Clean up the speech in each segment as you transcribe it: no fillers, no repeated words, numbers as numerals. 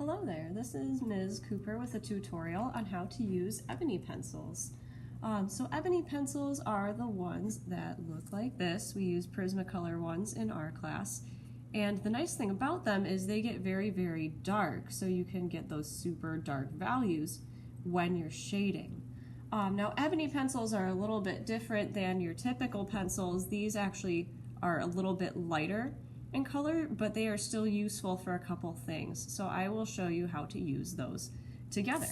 Hello there, this is Ms. Cooper with a tutorial on how to use ebony pencils. So ebony pencils are the ones that look like this. We use Prismacolor ones in our class. And the nice thing about them is they get very, very dark, so you can get those super dark values when you're shading. Now ebony pencils are a little bit different than your typical pencils. These actually are a little bit lighter in color, but they are still useful for a couple things. So I will show you how to use those together.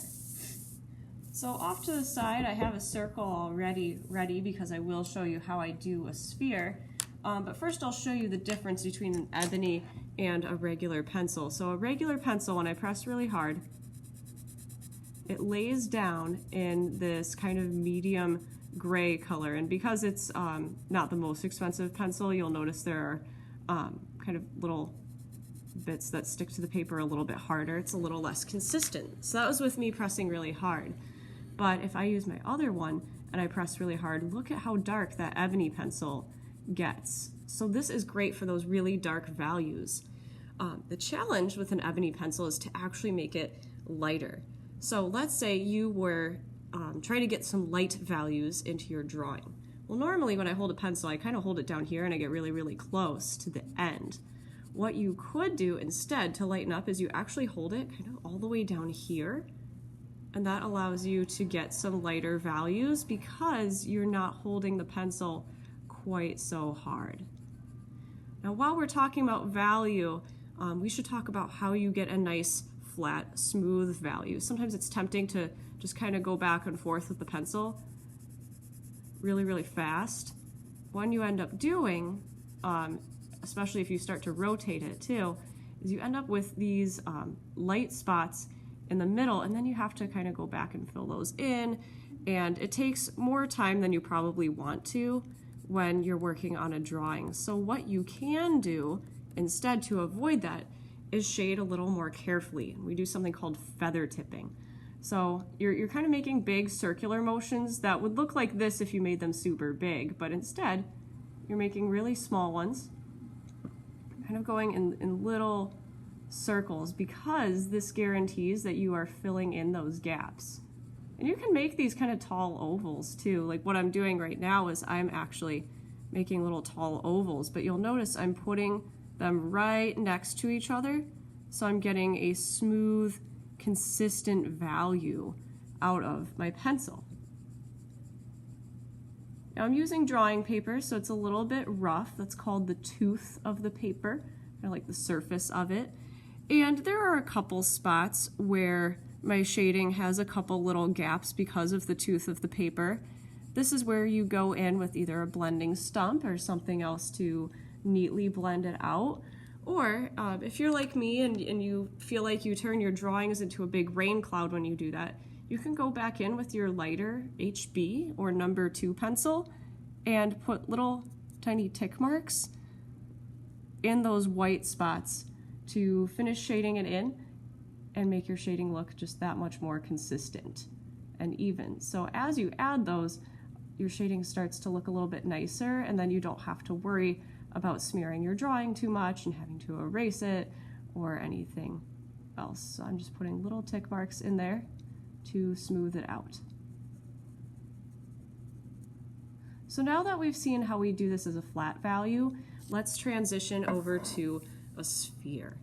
So off to the side, I have a circle already ready because I will show you how I do a sphere. But first I'll show you the difference between an ebony and a regular pencil. So a regular pencil, when I press really hard, it lays down in this kind of medium gray color. And because it's not the most expensive pencil, you'll notice there are kind of little bits that stick to the paper a little bit harder. It's a little less consistent. So that was with me pressing really hard. But if I use my other one and I press really hard, look at how dark that ebony pencil gets. So this is great for those really dark values. The challenge with an ebony pencil is to actually make it lighter. So let's say you were trying to get some light values into your drawing. Well, normally when I hold a pencil, I kind of hold it down here and I get really, really close to the end. What you could do instead to lighten up is you actually hold it kind of all the way down here, and that allows you to get some lighter values because you're not holding the pencil quite so hard. Now, while we're talking about value, we should talk about how you get a nice, flat, smooth value. Sometimes it's tempting to just kind of go back and forth with the pencil really, really fast. What you end up doing, especially if you start to rotate it too, is you end up with these light spots in the middle, and then you have to kind of go back and fill those in, and it takes more time than you probably want to when you're working on a drawing. So what you can do instead to avoid that is shade a little more carefully. We do something called feather tipping. So you're kind of making big circular motions that would look like this if you made them super big, but instead you're making really small ones, kind of going in little circles, because this guarantees that you are filling in those gaps. And you can make these kind of tall ovals too. Like what I'm doing right now is I'm actually making little tall ovals, but you'll notice I'm putting them right next to each other, so I'm getting a smooth, consistent value out of my pencil. Now I'm using drawing paper, so it's a little bit rough. That's called the tooth of the paper, kind of like the surface of it. And there are a couple spots where my shading has a couple little gaps because of the tooth of the paper. This is where you go in with either a blending stump or something else to neatly blend it out. Or if you're like me and you feel like you turn your drawings into a big rain cloud when you do that, you can go back in with your lighter HB or number 2 pencil and put little tiny tick marks in those white spots to finish shading it in and make your shading look just that much more consistent and even. So as you add those, your shading starts to look a little bit nicer, and then you don't have to worry about smearing your drawing too much and having to erase it or anything else. So I'm just putting little tick marks in there to smooth it out. So now that we've seen how we do this as a flat value, let's transition over to a sphere.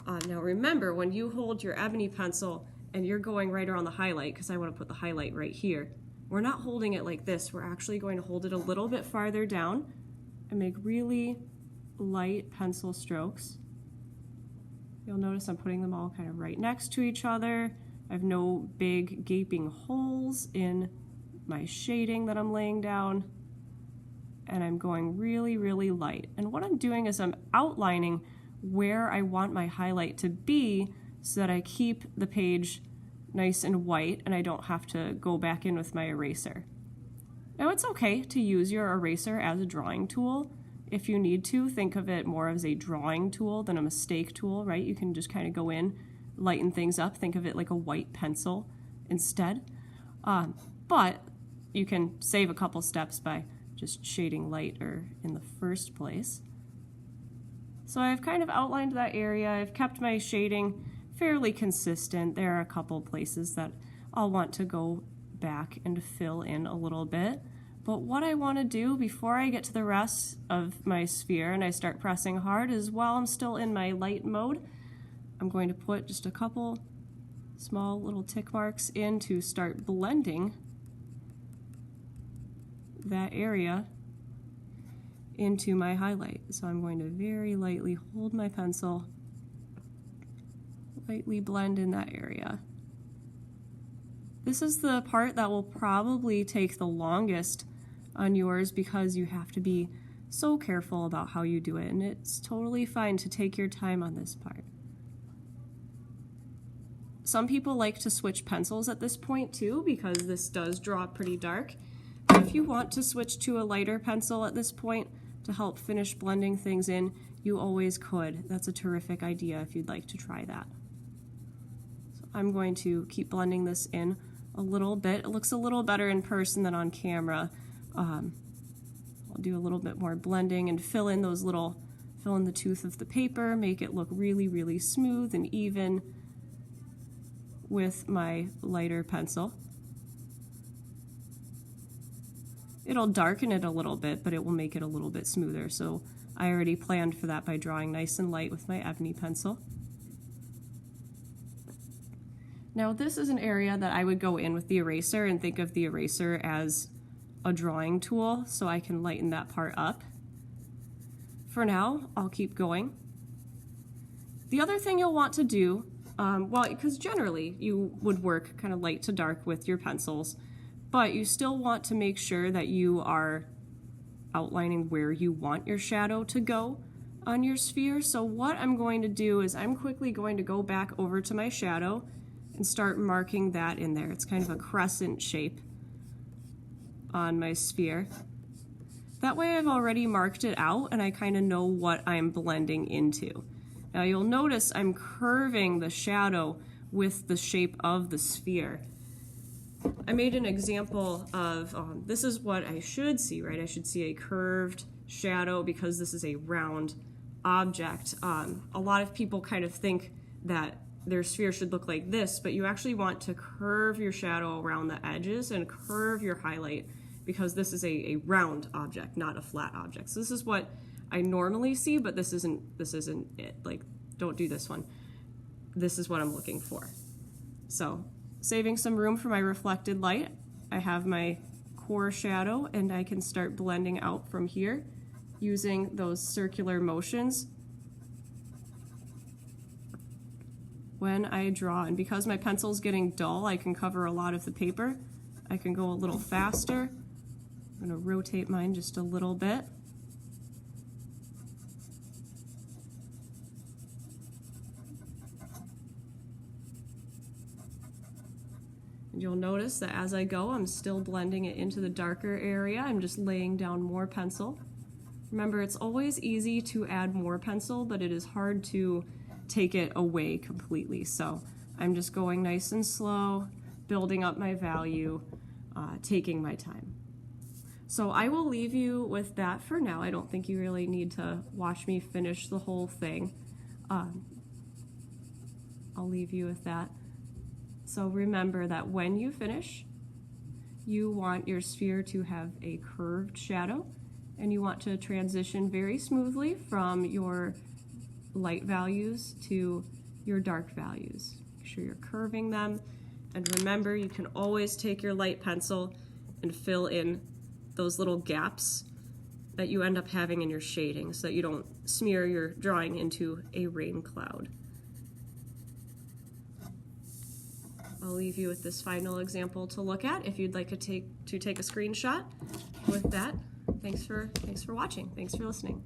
Now remember, when you hold your ebony pencil and you're going right around the highlight, because I want to put the highlight right here, we're not holding it like this. We're actually going to hold it a little bit farther down and make really light pencil strokes. You'll notice I'm putting them all kind of right next to each other. I have no big gaping holes in my shading that I'm laying down, and I'm going really, really light. And what I'm doing is I'm outlining where I want my highlight to be so that I keep the page nice and white and I don't have to go back in with my eraser. Now it's okay to use your eraser as a drawing tool. If you need to, think of it more as a drawing tool than a mistake tool, right? You can just kind of go in, lighten things up, think of it like a white pencil instead. But you can save a couple steps by just shading lighter in the first place. So I've kind of outlined that area. I've kept my shading fairly consistent. There are a couple places that I'll want to go back and fill in a little bit. But what I want to do before I get to the rest of my sphere and I start pressing hard is while I'm still in my light mode, I'm going to put just a couple small little tick marks in to start blending that area into my highlight. So I'm going to very lightly hold my pencil, lightly blend in that area. This is the part that will probably take the longest on yours because you have to be so careful about how you do it, and it's totally fine to take your time on this part. Some people like to switch pencils at this point too because this does draw pretty dark. If you want to switch to a lighter pencil at this point to help finish blending things in, you always could. That's a terrific idea if you'd like to try that. So I'm going to keep blending this in a little bit. It looks a little better in person than on camera. I'll do a little bit more blending and fill in the tooth of the paper, make it look really, really smooth and even with my lighter pencil. It'll darken it a little bit, but it will make it a little bit smoother. So I already planned for that by drawing nice and light with my Ebony pencil. Now this is an area that I would go in with the eraser and think of the eraser as a drawing tool, so I can lighten that part up. For now, I'll keep going. The other thing you'll want to do, because generally you would work kind of light to dark with your pencils, but you still want to make sure that you are outlining where you want your shadow to go on your sphere. So what I'm going to do is I'm quickly going to go back over to my shadow and start marking that in there. It's kind of a crescent shape on my sphere. That way I've already marked it out and I kind of know what I'm blending into. Now you'll notice I'm curving the shadow with the shape of the sphere. I made an example of, this is what I should see, right? I should see a curved shadow because this is a round object. A lot of people kind of think that their sphere should look like this, but you actually want to curve your shadow around the edges and curve your highlight because this is a round object, not a flat object. So this is what I normally see, but this isn't it. Like, don't do this one. This is what I'm looking for. So, saving some room for my reflected light, I have my core shadow and I can start blending out from here using those circular motions when I draw. And because my pencil's getting dull, I can cover a lot of the paper. I can go a little faster. I'm going to rotate mine just a little bit. And you'll notice that as I go, I'm still blending it into the darker area. I'm just laying down more pencil. Remember, it's always easy to add more pencil, but it is hard to take it away completely. So I'm just going nice and slow, building up my value, taking my time. So I will leave you with that for now. I don't think you really need to watch me finish the whole thing. I'll leave you with that. So remember that when you finish, you want your sphere to have a curved shadow, and you want to transition very smoothly from your light values to your dark values. Make sure you're curving them, and remember you can always take your light pencil and fill in those little gaps that you end up having in your shading so that you don't smear your drawing into a rain cloud. I'll leave you with this final example to look at if you'd like to take a screenshot. With that, thanks for watching. Thanks for listening.